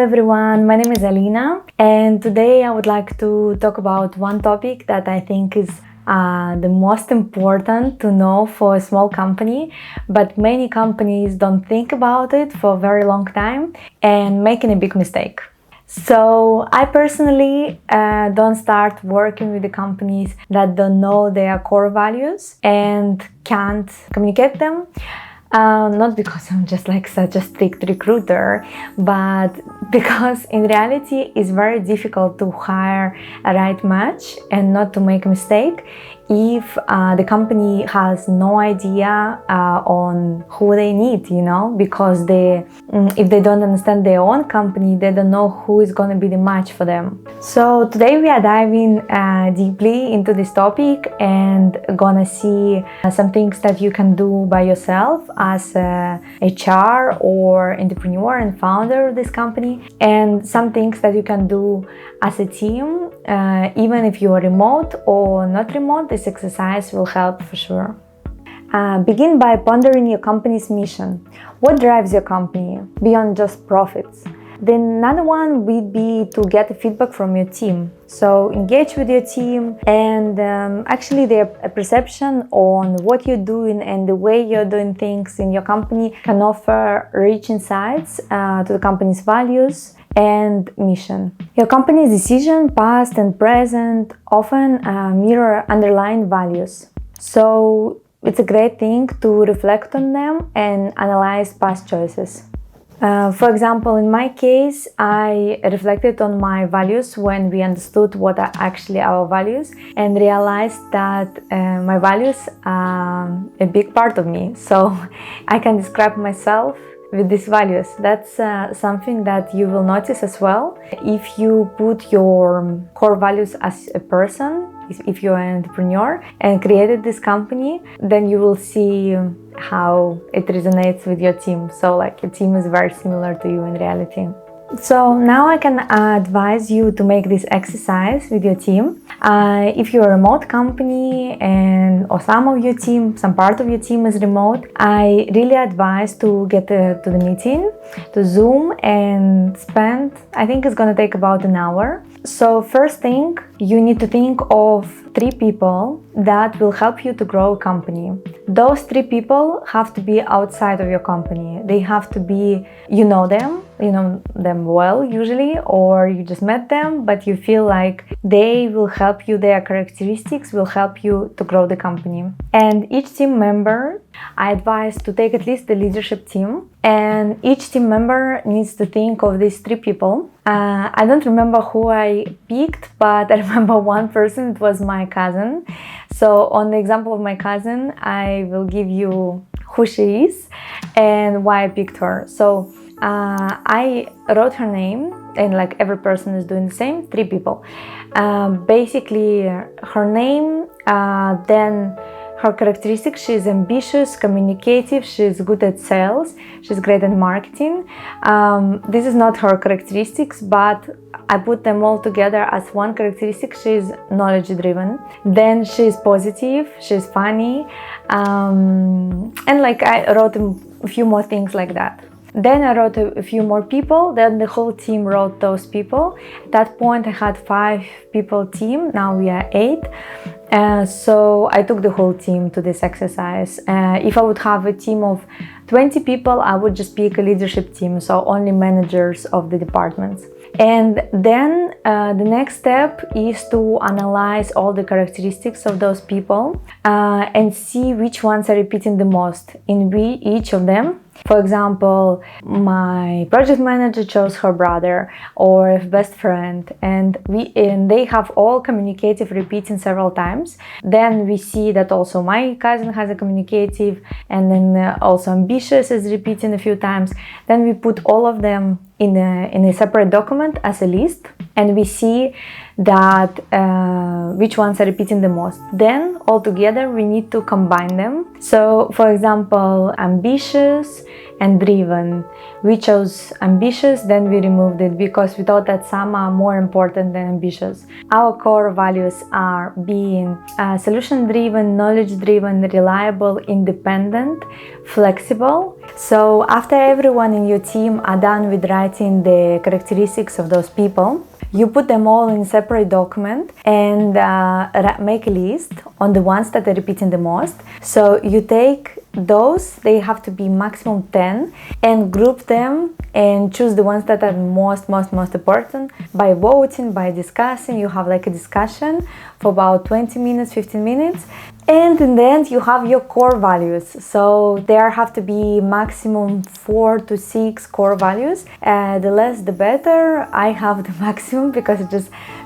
everyone, my name is Alina, and today I would like to talk about one topic that I think is the most important to know for a small company, but many companies don't think about it for a very long time and making a big mistake. So I personally don't start working with the companies that don't know their core values and can't communicate them. Not because I'm just like such a strict recruiter, but because in reality it's very difficult to hire a right match and not to make a mistake if the company has no idea on who they need, because if they don't understand their own company, they don't know who is going to be the match for them. So today we are diving deeply into this topic and gonna see some things that you can do by yourself as a HR or entrepreneur and founder of this company, and some things that you can do as a team, even if you are remote or not remote. This exercise will help for sure. Begin by pondering your company's mission. What drives your company beyond just profits? Then another one would be to get feedback from your team. So engage with your team and actually their perception on what you're doing and the way you're doing things in your company can offer rich insights to the company's values and mission. Your company's decision, past and present, often mirror underlying values. So it's a great thing to reflect on them and analyze past choices. For example, in my case, I reflected on my values when we understood what are actually our values and realized that my values are a big part of me. So I can describe myself with these values. That's something that you will notice as well. If you put your core values as a person, if you're an entrepreneur and created this company, then you will see how it resonates with your team. So like your team is very similar to you in reality. So now I can advise you to make this exercise with your team. If you're a remote company or some part of your team is remote, I really advise to get to the meeting, to Zoom and spend, I think it's going to take about an hour. So first thing, you need to think of 3 people that will help you to grow a company. Those 3 people have to be outside of your company. They have to be, you know them well usually, or you just met them, but you feel like they will help you, their characteristics will help you to grow the company. And each team member, I advise to take at least the leadership team, and each team member needs to think of these 3 people. I don't remember who I picked, but I remember one person, it was my cousin. So on the example of my cousin, I will give you who she is and why I picked her. So I wrote her name, and like every person is doing the same, 3 people. Basically her name, then her characteristics: she's ambitious, communicative, she's good at sales, she's great at marketing. This is not her characteristics, but I put them all together as one characteristic. She's knowledge driven. Then she's positive, she's funny, and like I wrote a few more things like that. Then I wrote a few more people, then the whole team wrote those people. At that point I had 5 people team, now we are 8. So I took the whole team to this exercise. If I would have a team of 20 people, I would just pick a leadership team, so only managers of the departments. And then the next step is to analyze all the characteristics of those people and see which ones are repeating the most in each of them. For example, my project manager chose her brother or a best friend, and they have all communicative repeating several times. Then we see that also my cousin has a communicative, and then also ambitious is repeating a few times. Then we put all of them in a separate document as a list, and we see that which ones are repeating the most. Then all together we need to combine them. So for example, ambitious and driven. We chose ambitious, then we removed it because we thought that some are more important than ambitious. Our core values are being solution driven, knowledge driven, reliable, independent, flexible. So after everyone in your team are done with writing the characteristics of those people, you put them all in a separate document and make a list on the ones that are repeating the most. So you take those, they have to be maximum 10, and group them and choose the ones that are most important by voting, by discussing. You have like a discussion for about 20 minutes, 15 minutes. And in the end, you have your core values. So there have to be maximum 4 to 6 core values. The less, the better. I have the maximum because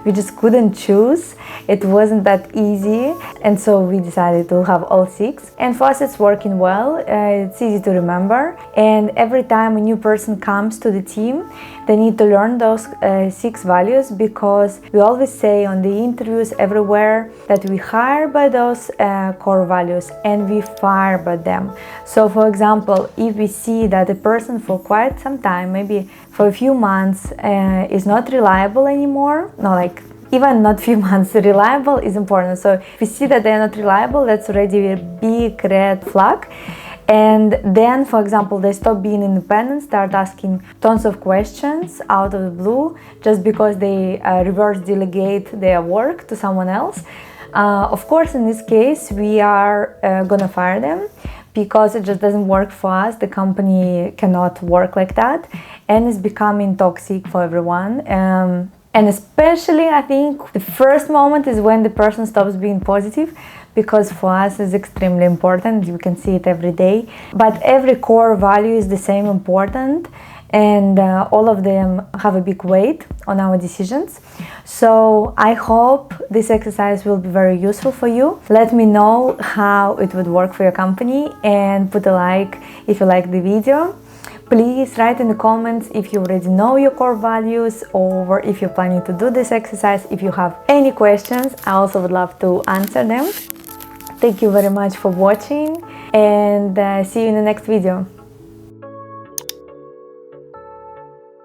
we just couldn't choose. It wasn't that easy, and so we decided to have all 6. And for us, it's working well. It's easy to remember. And every time a new person comes to the team, they need to learn those 6 values, because we always say on the interviews everywhere that we hire by those core values and we fire by them. So for example, if we see that a person for quite some time, maybe for a few months, is not reliable anymore, even not few months, reliable is important. So if we see that they're not reliable, that's already a big red flag. And then, for example, they stop being independent, start asking tons of questions out of the blue just because they reverse delegate their work to someone else. Of course, in this case, we are gonna fire them because it just doesn't work for us. The company cannot work like that, and it's becoming toxic for everyone. And especially, I think the first moment is when the person stops being positive, because for us it's extremely important. You can see it every day. But every core value is the same important, and all of them have a big weight on our decisions. So I hope this exercise will be very useful for you. Let me know how it would work for your company, and put a like if you like the video. Please write in the comments if you already know your core values, or if you're planning to do this exercise. If you have any questions, I also would love to answer them. Thank you very much for watching, and see you in the next video.